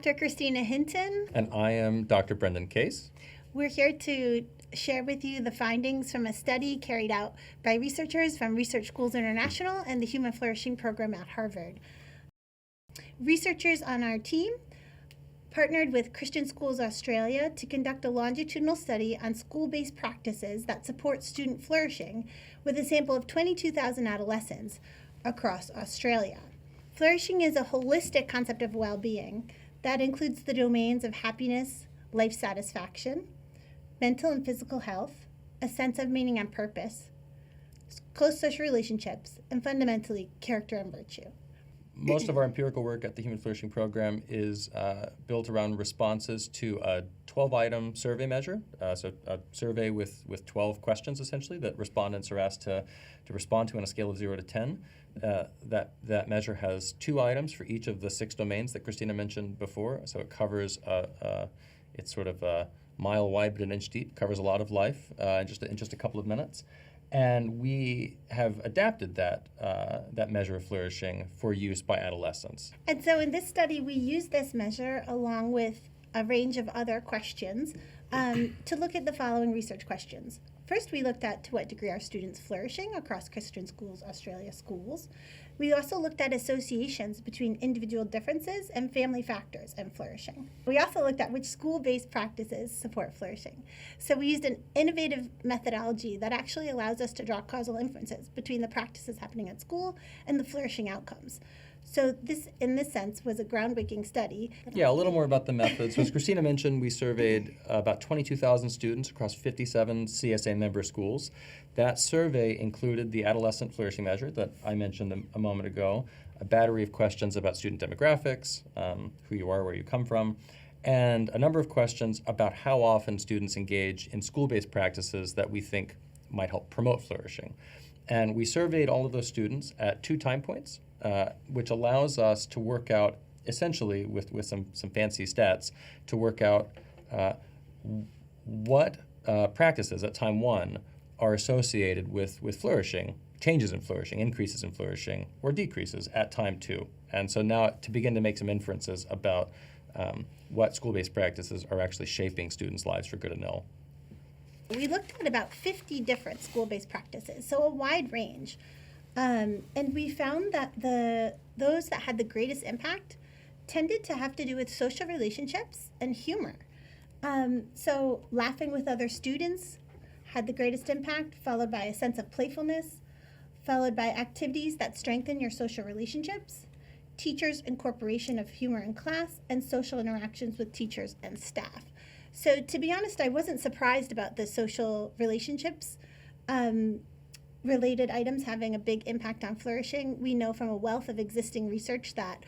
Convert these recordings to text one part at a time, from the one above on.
Dr. Christina Hinton. And I am Dr. Brendan Case. We're here to share with you the findings from a study carried out by researchers from Research Schools International and the Human Flourishing Program at Harvard. Researchers on our team partnered with Christian Schools Australia to conduct a longitudinal study on school-based practices that support student flourishing with a sample of 22,000 adolescents across Australia. Flourishing is a holistic concept of well-being that includes the domains of happiness, life satisfaction, mental and physical health, a sense of meaning and purpose, close social relationships, and fundamentally, character and virtue. Most of our empirical work at the Human Flourishing Program is built around responses to a 12-item survey measure, so a survey with 12 questions, essentially, that respondents are asked to respond to on a scale of 0 to 10. That measure has 2 items for each of the 6 domains that Christina mentioned before, so it covers, it's sort of a mile wide but an inch deep, covers a lot of life in just a couple of minutes. And we have adapted that measure of flourishing for use by adolescents. And so in this study, we used this measure along with a range of other questions to look at the following research questions. First, we looked at to what degree are students flourishing across Christian Schools Australia schools. We also looked at associations between individual differences and family factors and flourishing. We also looked at which school-based practices support flourishing. So we used an innovative methodology that actually allows us to draw causal inferences between the practices happening at school and the flourishing outcomes. So this, in this sense, was a groundbreaking study. Yeah, a little more about the methods. So as Christina mentioned, we surveyed about 22,000 students across 57 CSA member schools. That survey included the adolescent flourishing measure that I mentioned a moment ago, a battery of questions about student demographics, who you are, where you come from, and a number of questions about how often students engage in school-based practices that we think might help promote flourishing. And we surveyed all of those students at 2 time points, which allows us to work out, essentially with some fancy stats, to work out what practices at time 1 are associated with flourishing, changes in flourishing, increases in flourishing, or decreases at time 2. And so now to begin to make some inferences about what school-based practices are actually shaping students' lives for good and ill. We looked at about 50 different school-based practices, so a wide range. And we found that those that had the greatest impact tended to have to do with social relationships and humor. So laughing with other students had the greatest impact, followed by a sense of playfulness, followed by activities that strengthen your social relationships, teachers' incorporation of humor in class, and social interactions with teachers and staff. So to be honest, I wasn't surprised about the social relationships related items having a big impact on flourishing. We know from a wealth of existing research that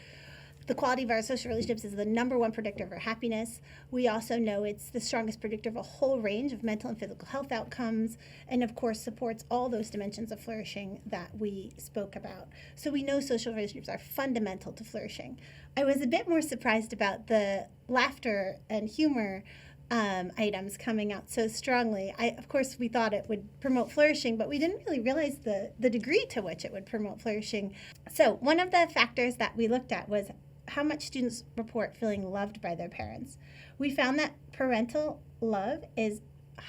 the quality of our social relationships is the #1 predictor of our happiness. We also know it's the strongest predictor of a whole range of mental and physical health outcomes, and of course supports all those dimensions of flourishing that we spoke about. So we know social relationships are fundamental to flourishing. I was a bit more surprised about the laughter and humor items coming out so strongly. Of course, we thought it would promote flourishing, but we didn't really realize the degree to which it would promote flourishing. So one of the factors that we looked at was how much students report feeling loved by their parents. We found that parental love is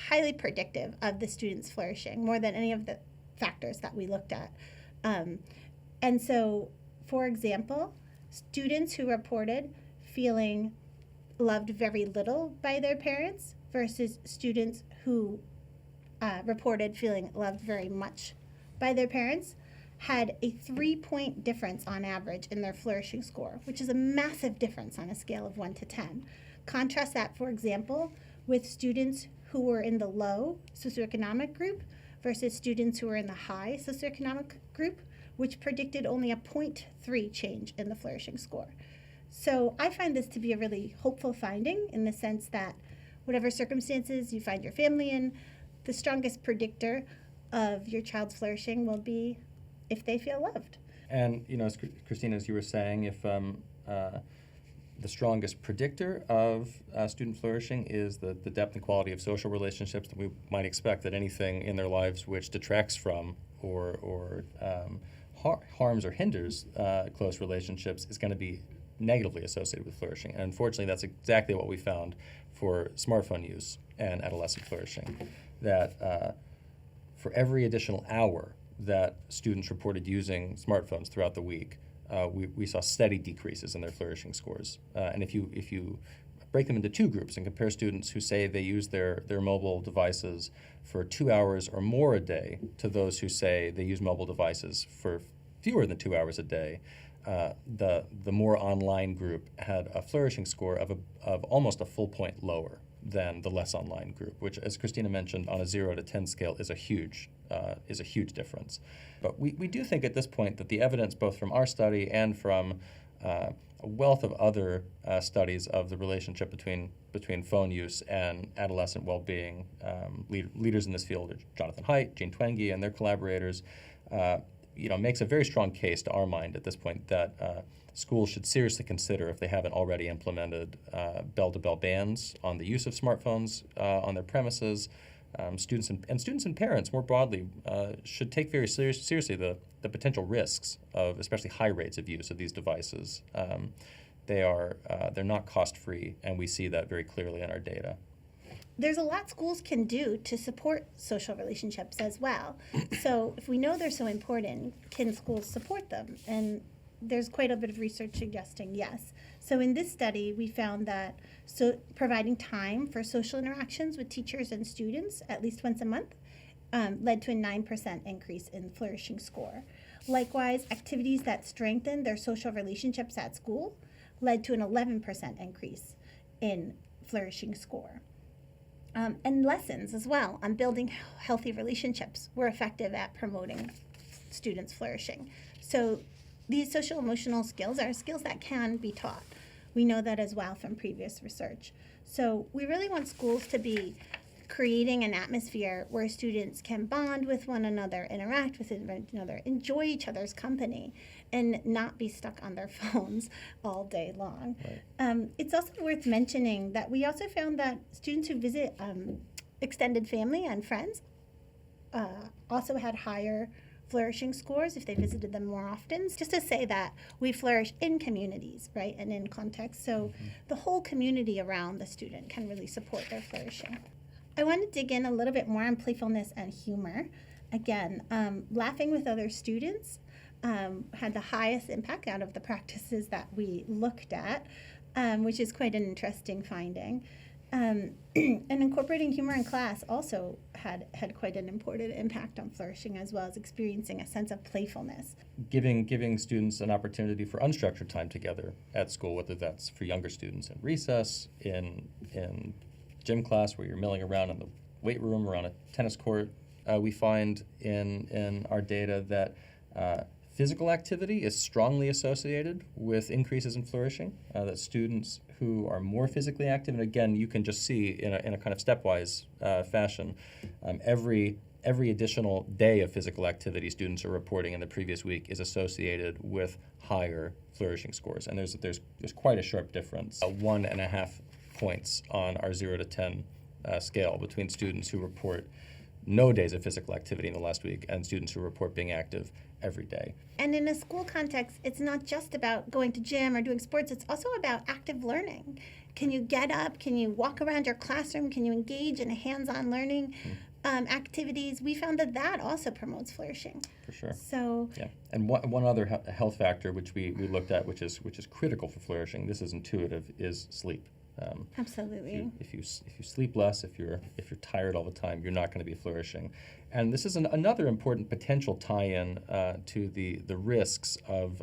highly predictive of the student's flourishing, more than any of the factors that we looked at. And so, for example, students who reported feeling loved very little by their parents versus students who reported feeling loved very much by their parents had a 3-point difference on average in their flourishing score, which is a massive difference on a scale of 1 to 10. Contrast that, for example, with students who were in the low socioeconomic group versus students who were in the high socioeconomic group, which predicted only a 0.3 change in the flourishing score. So I find this to be a really hopeful finding in the sense that whatever circumstances you find your family in, the strongest predictor of your child's flourishing will be if they feel loved. And, you know, as Christina, as you were saying, if the strongest predictor of student flourishing is the depth and quality of social relationships, that we might expect that anything in their lives which detracts from or harms or hinders close relationships is going to be negatively associated with flourishing. And unfortunately, that's exactly what we found for smartphone use and adolescent flourishing, that for every additional hour that students reported using smartphones throughout the week, we saw steady decreases in their flourishing scores. And if you break them into two groups and compare students who say they use their mobile devices for 2 hours or more a day to those who say they use mobile devices for fewer than 2 hours a day, the more online group had a flourishing score of almost a full point lower than the less online group, which, as Christina mentioned, on a 0 to 10 scale is a huge difference. But we do think at this point that the evidence, both from our study and from a wealth of other studies of the relationship between phone use and adolescent well-being, leaders in this field, Jonathan Haidt, Jean Twenge, and their collaborators, makes a very strong case to our mind at this point that schools should seriously consider, if they haven't already implemented, bell-to-bell bans on the use of smartphones on their premises. Students and parents more broadly should take very seriously the potential risks of especially high rates of use of these devices. They're not cost-free, and we see that very clearly in our data. There's a lot schools can do to support social relationships as well. So if we know they're so important, can schools support them? And there's quite a bit of research suggesting yes. So in this study, we found that providing time for social interactions with teachers and students at least once a month led to a 9% increase in flourishing score. Likewise, activities that strengthen their social relationships at school led to an 11% increase in flourishing score. And lessons as well on building healthy relationships were effective at promoting students' flourishing. So these social emotional skills are skills that can be taught. We know that as well from previous research. So we really want schools to be creating an atmosphere where students can bond with one another, interact with one another, enjoy each other's company, and not be stuck on their phones all day long. Right. It's also worth mentioning that we also found that students who visit extended family and friends also had higher flourishing scores if they visited them more often. Just to say that we flourish in communities, right, and in context. So the whole community around the student can really support their flourishing. I want to dig in a little bit more on playfulness and humor. Again, laughing with other students had the highest impact out of the practices that we looked at, which is quite an interesting finding. And incorporating humor in class also had quite an important impact on flourishing, as well as experiencing a sense of playfulness. Giving students an opportunity for unstructured time together at school, whether that's for younger students in recess, in gym class where you're milling around in the weight room or on a tennis court. We find in our data that physical activity is strongly associated with increases in flourishing, that students who are more physically active, and again, you can just see in a kind of stepwise fashion, every additional day of physical activity students are reporting in the previous week is associated with higher flourishing scores. And there's quite a sharp difference, 1.5 points on our 0 to 10 scale between students who report no days of physical activity in the last week and students who report being active every day. And in a school context, it's not just about going to gym or doing sports, it's also about active learning. Can you get up? Can you walk around your classroom? Can you engage in hands-on learning activities? We found that also promotes flourishing. For sure. So yeah, and one other health factor which we looked at, which is critical for flourishing, this is intuitive, is sleep. Absolutely. If you sleep less, if you're tired all the time, you're not going to be flourishing. And this is another important potential tie-in to the risks of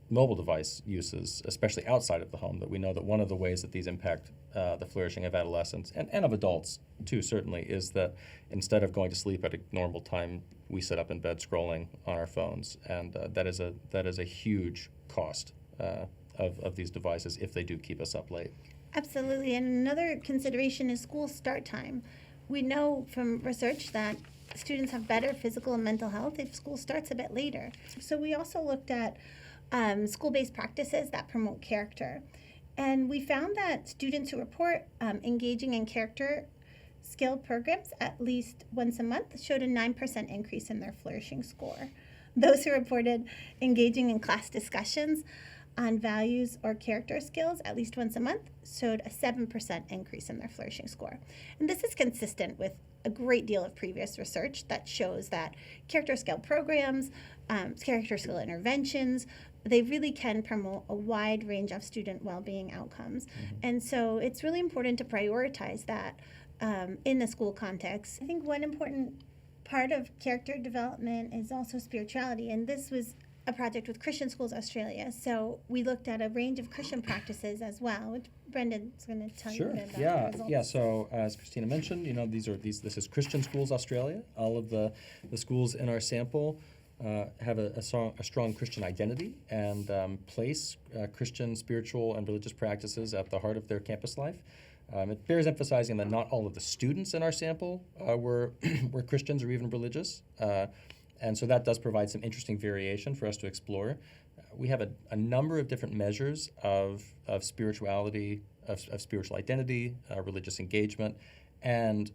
mobile device uses, especially outside of the home. That we know that one of the ways that these impact the flourishing of adolescents and of adults too, certainly, is that instead of going to sleep at a normal time, we sit up in bed scrolling on our phones, and that is a huge cost of these devices if they do keep us up late. Absolutely. And another consideration is school start time. We know from research that students have better physical and mental health if school starts a bit later. So we also looked at school-based practices that promote character. And we found that students who report engaging in character skill programs at least once a month showed a 9% increase in their flourishing score. Those who reported engaging in class discussions on values or character skills at least once a month showed a 7% increase in their flourishing score. And this is consistent with a great deal of previous research that shows that character skill programs, character skill interventions, they really can promote a wide range of student well-being outcomes. And so it's really important to prioritize that in the school context. I think one important part of character development is also spirituality, and this was a project with Christian Schools Australia. So we looked at a range of Christian practices as well, which Brendan's going to tell you a bit about the results. Yeah. So as Christina mentioned, this is Christian Schools Australia. All of the schools in our sample have a strong Christian identity and place Christian spiritual and religious practices at the heart of their campus life. It bears emphasizing that not all of the students in our sample were Christians or even religious. And so that does provide some interesting variation for us to explore. We have a number of different measures of spirituality, of spiritual identity, religious engagement, and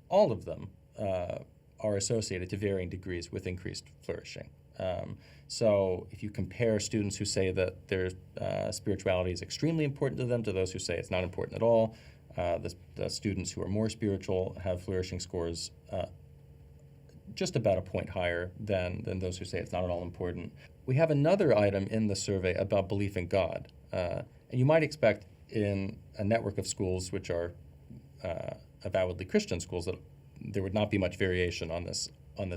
all of them are associated to varying degrees with increased flourishing. So if you compare students who say that their spirituality is extremely important to them to those who say it's not important at all, the students who are more spiritual have flourishing scores just about a point higher than those who say it's not at all important. We have another item in the survey about belief in God. And you might expect in a network of schools which are avowedly Christian schools that there would not be much variation on this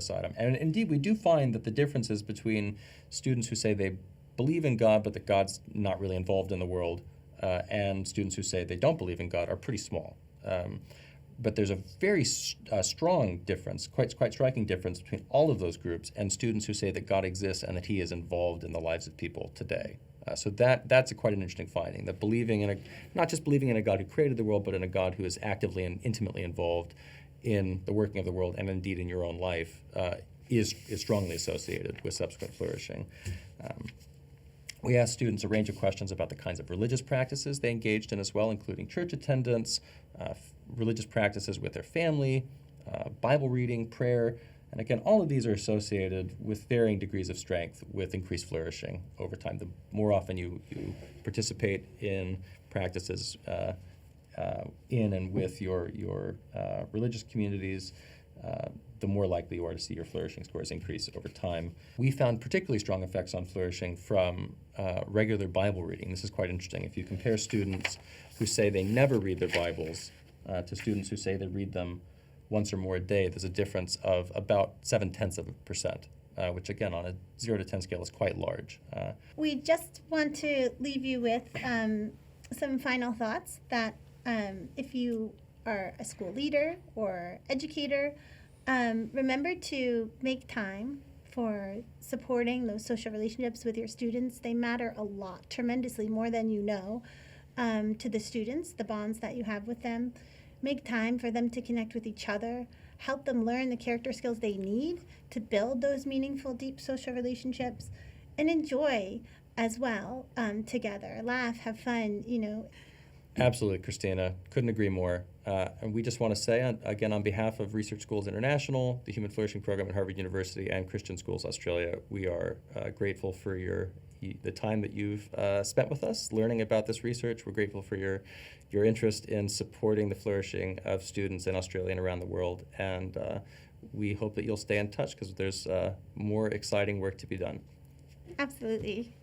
item. And indeed, we do find that the differences between students who say they believe in God but that God's not really involved in the world and students who say they don't believe in God are pretty small. But there's a very strong difference, quite striking difference between all of those groups and students who say that God exists and that He is involved in the lives of people today. So that's quite an interesting finding, that not just believing in a God who created the world, but in a God who is actively and intimately involved in the working of the world and indeed in your own life is strongly associated with subsequent flourishing. We asked students a range of questions about the kinds of religious practices they engaged in as well, including church attendance, religious practices with their family, Bible reading, prayer, and again, all of these are associated with varying degrees of strength with increased flourishing over time. The more often you participate in practices in and with your religious communities, the more likely you are to see your flourishing scores increase over time. We found particularly strong effects on flourishing from regular Bible reading. This is quite interesting. If you compare students who say they never read their Bibles to students who say they read them once or more a day, there's a difference of about 0.7%, which again on a 0 to 10 scale is quite large. We just want to leave you with some final thoughts that if you are a school leader or educator, remember to make time for supporting those social relationships with your students. They matter a lot, tremendously more than you know, to the students, the bonds that you have with them. Make time for them to connect with each other, help them learn the character skills they need to build those meaningful, deep social relationships, and enjoy as well together. Laugh, have fun, Absolutely, Christina. Couldn't agree more. And we just want to say, again, on behalf of Research Schools International, the Human Flourishing Program at Harvard University, and Christian Schools Australia, we are grateful for the time that you've spent with us learning about this research. We're grateful for your interest in supporting the flourishing of students in Australia and around the world. And we hope that you'll stay in touch because there's more exciting work to be done. Absolutely.